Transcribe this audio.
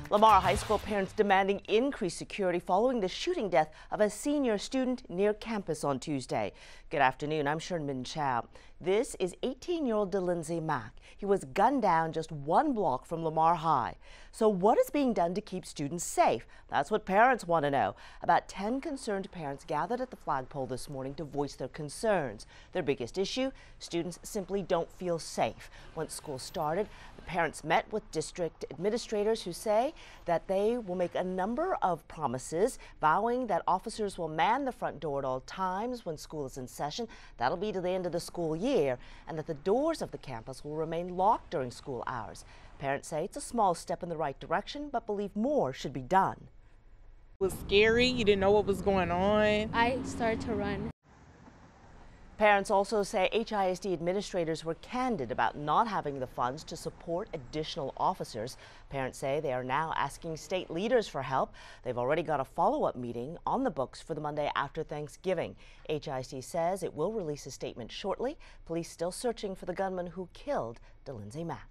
Lamar High School parents demanding increased security following the shooting death of a senior student near campus on Tuesday. Good afternoon, I'm Sherman Chow. This is 18-year-old DeLindsay Mack. He was gunned down just 1 block from Lamar High. So what is being done to keep students safe? That's what parents want to know. About 10 concerned parents gathered at the flagpole this morning to voice their concerns. Their biggest issue, students simply don't feel safe. Once school started, the parents met with district administrators who say that they will make a number of promises, vowing that officers will man the front door at all times when school is in session. That'll be to the end of the school year, and that the doors of the campus will remain locked during school hours. Parents say it's a small step in the right direction, but believe more should be done. It was scary. You didn't know what was going on. I started to run. Parents also say HISD administrators were candid about not having the funds to support additional officers. Parents say they are now asking state leaders for help. They've already got a follow-up meeting on the books for the Monday after Thanksgiving. HISD says it will release a statement shortly. Police still searching for the gunman who killed DeLindsay Mack.